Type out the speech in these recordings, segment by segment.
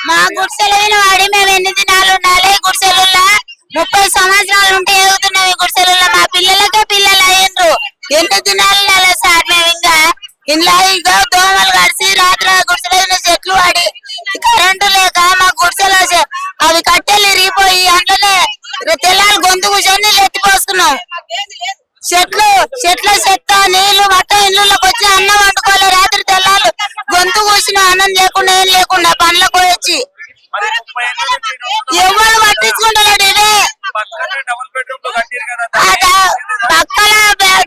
మా గుడిసెలైన వాడి మేము ఎన్ని దినాలు ఉండాలి గుడిసెలుల్లా 30 సంవత్సరాలు ఉంటే ఎగుతున్నాం గుడిసెలుల్లా మా పిల్లలకే పిల్లలు అయ్యిండ్రు ఎన్ని దినాలు ఉండాలి సార్ మేము ఇంకా ఇంట్లో ఇంకా దోమలు కడిసి రాత్రి గుడిసెలైన చెట్లు వాడి కరెంటు లేక మా గుడిసెలు అవి కట్టెలు ఇరిగిపోయి అందులోనే తెల్లారి గొంతు కూర్చొని ఎత్తిపోసుకున్నాం చెట్ల చెత్త నీళ్లు మొత్తం ఇళ్ళకి వచ్చి అన్నం వండుకోలే రాత్రి తెల్లారు గొంతు కూర్చున్న అన్నం లేకుండా ఏం లేకుండా పనులకు వచ్చి ఎవరు పట్టించుకుంటాడు ఇదే పక్కన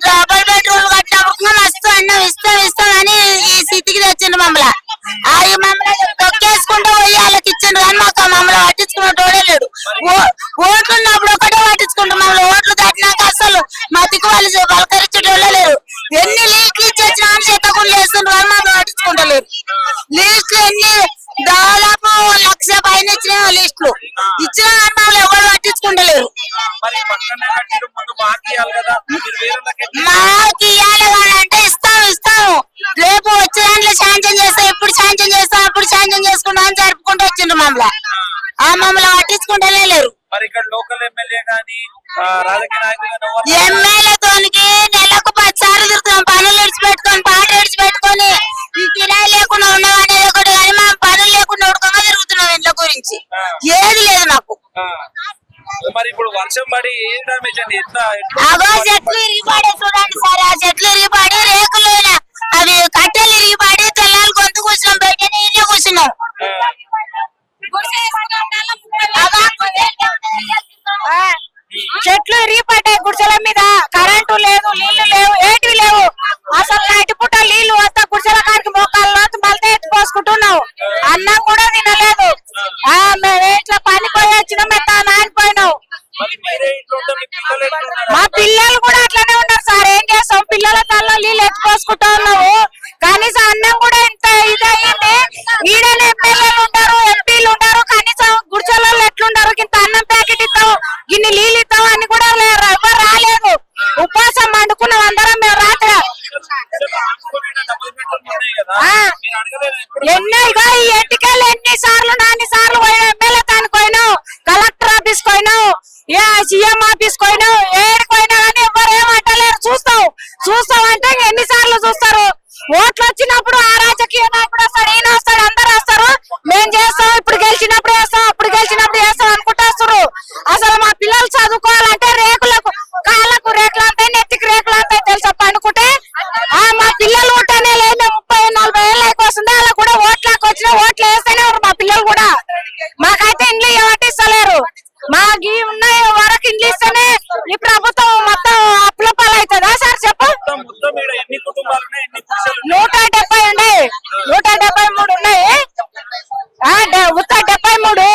డబుల్ బెడ్రూమ్ కట్టినప్పుడు మస్తు అన్నం ఇస్తాం అని ఈ స్థితికి తెచ్చిండు మమ్మల్ని అవి మమ్మల్ని తొక్కేసుకుంటూ పోయి వాళ్ళకి ఇచ్చిండు కానీ మాకు మమ్మల్ని పట్టించుకున్నోడే లేడు ఓట్లున్నప్పుడు ఒకటే పట్టించుకుంటాం మమ్మల్ని ఓట్లు దాటినాక అసలు మా దిక్కు వాళ్ళు పలకరించడం లేరు ఎన్ని లీస్టులు ఇచ్చేసిన చేతకుండా వేస్తుండ్రు కానీ మమ్మల్ని పట్టించుకుంటలేరు లీస్టులు ఎన్ని దాదాపు 1,00,000 పైన ఇచ్చిన లీస్టులు ఇచ్చిన కానీ మమ్మల్ని ఎవరు పట్టించుకుంటలేరు మాకు ఇవ్వాలి అంటే ఇస్తాము రేపు వచ్చే దాంట్లో శాంక్షన్ చేస్తాం ఎప్పుడు శాంక్షన్ చేస్తాం అప్పుడు శాంక్షన్ చేసుకుంటాం అని జరుపుకుంటూ వచ్చిండ్రు మమ్మల్ని పట్టించుకుంటూనే లేరు ఎమ్మెల్యేతోనికి నెలకు 10 సార్లు తిరుగుతాం పనులు విడిచిపెట్టుకొని పాట విడిచిపెట్టుకొని ఈ కిరాయి లేకుండా ఉన్నాం అనేది ఒకటి కానీ మా పనులు లేకుండా ఉడకంగా తిరుగుతున్నాం ఇంట్లో గురించి ఏది లేదు నాకు మరి ఇప్పుడు వర్షం పడి ఏం డ్యామేజ్ అండి అగో చెట్లు ఇరిగిపడి చూడండి సార్ ఆ చెట్లు ఇరిగిపడి రేకులు అవి కట్టెలు ఇరిగిపడి తెల్లారి గొంతు కూర్చున్నాం బయట నీళ్ళు కూర్చున్నాం చెట్లు ఇరిగిపడ్డాయి గుడిసెల మీద కరెంటు లేదు నీళ్లు లేవు ఏటివి లేవు అసలు నైట్ పూట నీళ్లు వస్తా గుడిసెల కాడికి మోకాల్లో మళ్ళీ ఎత్తి పోసుకుంటున్నావు అన్నం కూడా తినలేదు మేము ఇట్లా పని పోయి వచ్చినాం ఎత్తా నానిపోయినావు మా పిల్లలు కూడా అట్లనే ఉన్నారు సార్ ఏం చేస్తాం పిల్లల తల్ల నీళ్ళు ఎత్తిపోసుకుంటా ఉన్నావు కనీసం అన్నం కూడా ఇంత ఇదయ్యింది ఈడనే ఎమ్మెల్యేలు ఉంటారు ఎంపీలు ఉంటారు కనీసం గుడిసెలలో ఎట్లుంటారు ఇంత అన్నం ప్యాకెట్ ఇస్తావు ఇన్ని నీళ్ళు ఇస్తావు అని కూడా ఎవరు రాలేదు ఉపవాసం వండుకున్నాం అందరం మేము రాత్రి ఎన్నోగా ఈ ఎన్నికలు ఎన్ని సార్లు నాన్ని సార్లు పోయినావు ఎమ్మెల్యే తానికి పోయినావు కలెక్టర్ ఆఫీస్ పోయినావు సీఎం ఆఫీస్ పోయినావు ఏడికి పోయినా కానీ ఎవరు ఏమంటలేరు చూస్తావు అంటే ఎన్నిసార్లు చూస్తారు ఓట్లు వచ్చినప్పుడు ఆ రాజకీయ నాయకుడు వస్తాడు ఈయన వస్తాడు అందరు వస్తారు మేము చేస్తాం ఇప్పుడు గెలిచినప్పుడు వేస్తాం అప్పుడు గెలిచినప్పుడు వేస్తాం అనుకుంటేస్తారు అసలు మా పిల్లలు చదువుకోవాలంటే రేకులకు కాళ్ళకు రేకులు అంతాయి నెత్తికి రేకులు అంతాయి తెలుసా పండుకుంటే మా పిల్లలు ఉంటేనే లేదు 30-40 ఏళ్ళు అయిపోతుంది అలా కూడా ఓట్లకు వచ్చిన ఓట్లు వేస్తేనే మా పిల్లలు కూడా మాకైతే ఇండ్లు ఏమంటే ఇస్తలేరు మాకు ఉన్నాయి వరకు ఇండ్లు ఇస్తేనే ఈ ప్రభుత్వం మొత్తం అప్పుల పాలు అవుతుందా సార్ చెప్పు 170 ఉన్నాయి 173 ఉన్నాయి ఉత్త 73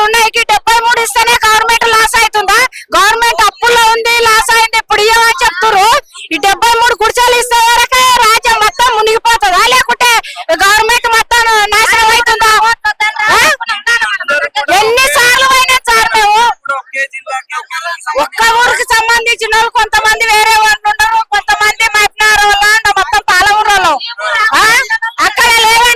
ఉన్నాయి 73 ఇస్తేనే గవర్నమెంట్ లాస్ అవుతుందా గవర్నమెంట్ అప్పుల్లో ఉంది లాస్ అయింది ఇప్పుడు ఇవ్వమని చెప్తారు ఈ 73 కుర్చీలు ఇస్తే వరకే రాజ్యం మొత్తం మునిగిపోతుందా లేకుంటే గవర్నమెంట్ మొత్తం నాశనం అవుతుందా ఎన్నిసార్లు అయినా సార్ మేము ఒక్క ఊరికి సంబంధించిన వాళ్ళు కొంతమంది వేరే వాళ్ళు ఉండరు కొంతమంది మట్టినారు వాళ్ళు మొత్తం పాలమూరు వాళ్ళు అక్కడ లేవని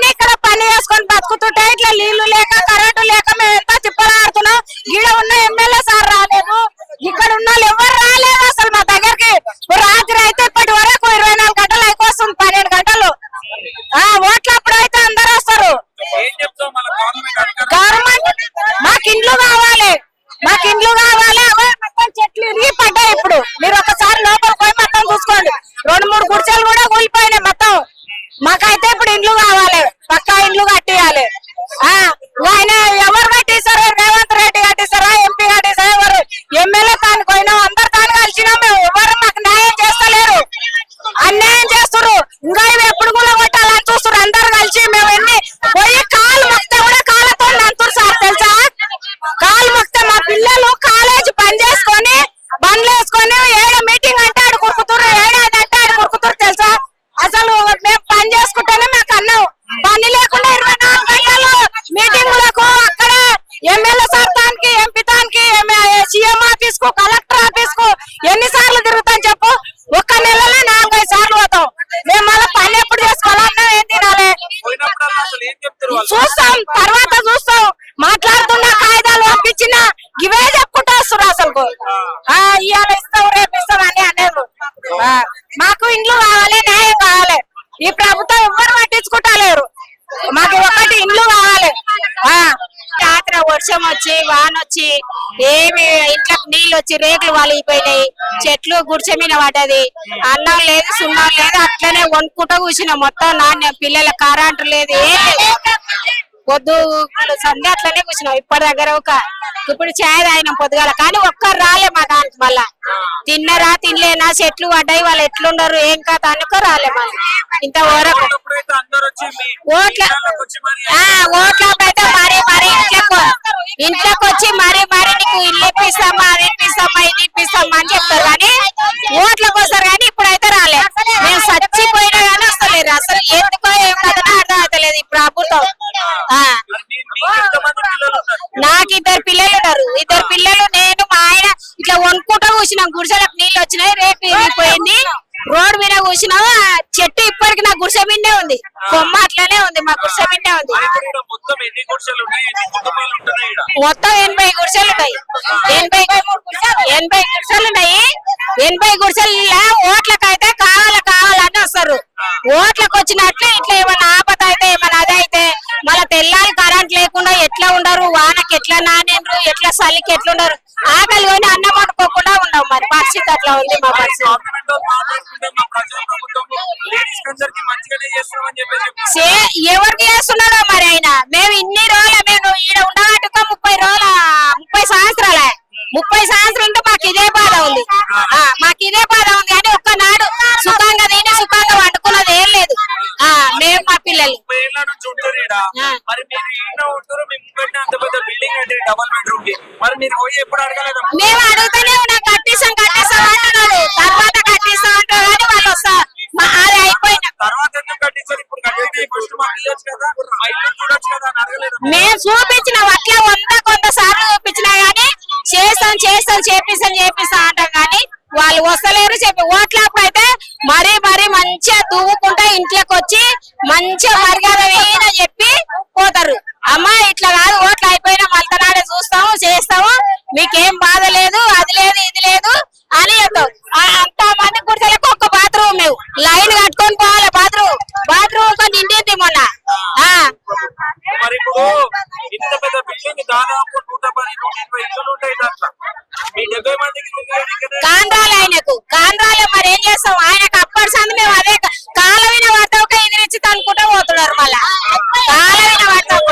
తర్వాత చూస్తాం మాట్లాడుతున్న కాగితాలు పంపించిన ఇవే చెప్పుకుంటూ వస్తారు అసలు ఇవాళ ఇస్తాం రేపు ఇస్తాం అని అనేది మాకు ఇండ్లు కావాలి న్యాయం కావాలి ఈ ప్రభుత్వం ఎవ్వరు పట్టించుకుంటలేరు మాకు ఒకటి ఇండ్లు కావాలి రాత్రి వర్షం వచ్చి వాన వచ్చి ఏమి ఇంట్లోకి నీళ్ళు వచ్చి రేకులు వాలిపోయినాయి చెట్లు గుడిసె మీద పడ్డది అన్నం లేదు సున్నం లేదు అట్లనే వణుకుంటూ కూర్చున్నాం మొత్తం నాణ్యం పిల్లల కరెంటు లేదు ఏం లేదు పొద్దు సంధ్య అట్లనే కూర్చున్నాం ఇప్పటి దగ్గర ఇప్పుడు ఛాయ్ తాగినాం పొద్దుగాల కానీ ఒక్కరు రాలే మా దానికి మళ్ళా తిన్నరా తినలేనా చెట్లు పడ్డాయి వాళ్ళు ఎట్లుండరు ఏం కాదు అనుకో రాలే మళ్ళీ ఇంతవరకు ఓట్లప్పుడైతే మరీ ఇంట్లోకి వచ్చి మరీ నీకు ఇల్లు ఇప్పిస్తామా అది ఇప్పిస్తామా ఇది ఇప్పిస్తామా అని చెప్తారు కానీ ఓట్లకు వస్తారు కానీ ఇప్పుడైతే రాలే మేము చచ్చిపోయినా కానీ వస్తలేరు అసలు ఎందుకో ఏం కదనా అర్థం అవుతలేదు ఈ ప్రభుత్వం నాకు ఇద్దరు పిల్లలు ఉన్నారు ఇద్దరు పిల్లలు నేను మా ఆయన ఇట్లా వణుకుంటూ కూర్చున్నాం గుడిసెలకు నీళ్ళు వచ్చినాయి రేపు విరిగిపోయింది రోడ్డు మీద కూర్చున్నాం చెట్టు ఇప్పటికి నా గుడిసె మీదే ఉంది కొమ్మ అట్లనే ఉంది మా గుడిసె మీదే ఉంది మొత్తం 80 గుడిసెలు ఉన్నాయి 80 గుడిసెలు ఉన్నాయి 80 గుడిసెల్లో ఓట్లకైతే కావాలని వస్తారు ఓట్లకు వచ్చినట్లు ఇట్లా ఏమన్నా ఆపద అయితే ఏమన్నా అదైతే మళ్ళీ తెల్లారి కరెంట్ లేకుండా ఎట్లా ఉండరు వానకి ఎట్లా నానేండ్రు ఎట్లా చలికి ఎట్లుండరు ఆకలి కొని అన్నం వండుకోకుండా ఉండవు మరి పరిస్థితి అట్లా ఉంది మా పరిస్థితి ఎవరికి చేస్తున్నాడో మరి ఆయన మేము ఇన్ని రోజులు మేము ఈడ ఉండగట్టుకో 30 సంవత్సరాలే 30 సంవత్సరాలు మాకు ఇదే బాధ ఉంది కానీ ఒక్కనాడు సుఖంగా తిని సుఖంగా వండుకున్నది ఏం లేదు మేము మా పిల్లలు మేము అడుగుతూనే ఉన్నాం కట్టిస్తాం అంటున్నాడు తర్వాత కట్టిస్తాం అంటారు కానీ వాళ్ళు వస్తారు అది అయిపోయిన మేము చూపించిన అట్లా 100 సార్లు చూపించినా గానీ చేపిస్తాం అంటాం కానీ వాళ్ళు వస్తలేరు చెప్పి ఓట్లప్పుడు అయితే మరీ మంచిగా దువ్వుకుంటా ఇంట్లోకి వచ్చి మంచిగా మర్యాద చెప్పి పోతారు అమ్మా ఇట్లా కాదు ఓట్లు అయిపోయినా మళ్ళీ చూస్తాము చేస్తాము మీకేం బాధ లేదు అది లేదు ఇది లేదు అని చెప్తాం అంత మంది గుడిసెలకు ఒక్క బాత్రూమ్ మేము లైన్ కట్టుకొని పోవాలి బాత్రూమ్ కొని నిండింది మొన్న కాండ్రాలే మరి ఏం చేస్తాం ఆయనకు అప్పటి సంది మేము అదే కాలవిన వార్తక ఎదిరించి తనుకుంటూ పోతున్నారు మళ్ళా కాలవిన వార్తక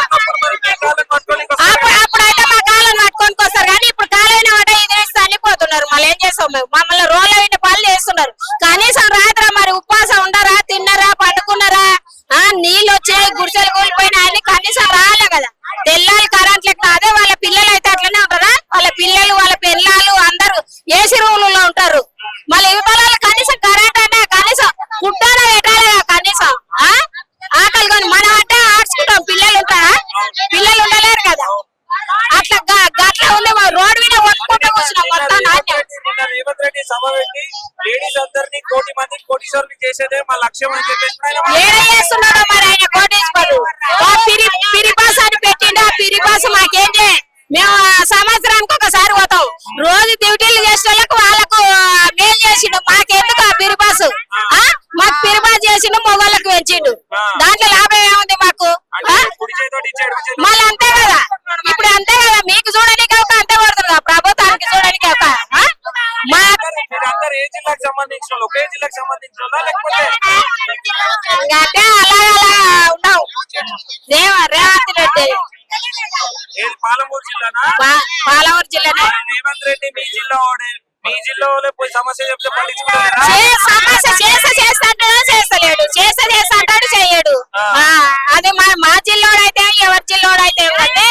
అప్పుడైతే మా కాలం పట్టుకొని వస్తారు కానీ ఇప్పుడు కాలవిన వాట ఎదిరించి తల్లిపోతున్నారు మళ్ళీ ఏం చేస్తాం మేము మమ్మల్ని రోలవిన పనులు చేస్తున్నారు కనీసం రాత్రి మరి ఉపవాసం ఉండరా తిన్నరా పండుకున్నారా నీళ్ళు వచ్చాయి గుడిసెలు కూలిపోయినా అని కనీసం రాలే కదా తెల్లాలి కరెంట్ లెక్క అదే వాళ్ళ పిల్లలు అయితే అట్లనే ఉంటారా వాళ్ళ పిల్లలు వాళ్ళ పిల్లలు అందరూ ఏసీ రూములలో ఉంటారు మళ్ళీ యువతల కనీసం కరెంట్ అంటే కనీసం పుట్టాన పెట్టాలి కనీసం ఆకలి కొని మనం అంటే ఆడ్చుకుంటాం పిల్లలు ఉంటారా పిల్లలు ఉండలేరు కదా అట్లా ఉంది రోడ్డు మీద కొట్టుకుంటూ కూర్చున్నాం మొత్తం రేవంత్ రెడ్డి సభ పెట్టి లేడీస్ అందరినీ 1 కోటి మంది కోటీశ్వరులు చేసేదే మా లక్ష్యం అని చెప్పేసి చేస్తున్నాడు మరి ఆయన కోటీశ్వరుడు పిరిపాస్ అని పెట్టిండు ఆ పిరిపాస్ మాకేంటి మేము సంవత్సరానికి ఒకసారి పోతాం రోజు డ్యూటీలు చేసే వాళ్ళకు మేలు చేసిండు మాకెందుకు ఆ పిరిపాసు మాకు పిరిపాస్ చేసిండు మొగోళ్ళకు పెంచిండు దాంట్లో లాభం ఏముంది మాకు మళ్ళీ అంతే కదా ఇప్పుడు అంతే కదా మీకు చూడడానికి ఒక అంతే పడుతుంది కదా ప్రభుత్వానికి చూడడానికి ఒక అంటే అలా ఉన్నావు రేవంత్ రెడ్డి పాలమూరు జిల్లానా పాలమూరు జిల్లానే రేవంత్ రెడ్డి మీ జిల్లాలో పోయి సమస్య చెప్తే సమస్య చేస్తలేడు చేస్తాడు చెయ్యడు అది మా జిల్లాడైతే ఎవరి జిల్లాడైతే అంటే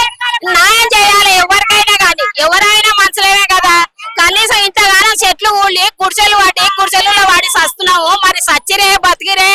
న్యాయం చేయాలి ఎవరికైనా కానీ ఎవరైనా మనుషులేనే కదా కనీసం ఇంతగానో చెట్లు ఊళ్ళి గుడిసెలు వాడి గుడిసెలలో వాడి సస్తున్నాము మరి సచ్చిరే బతికిరే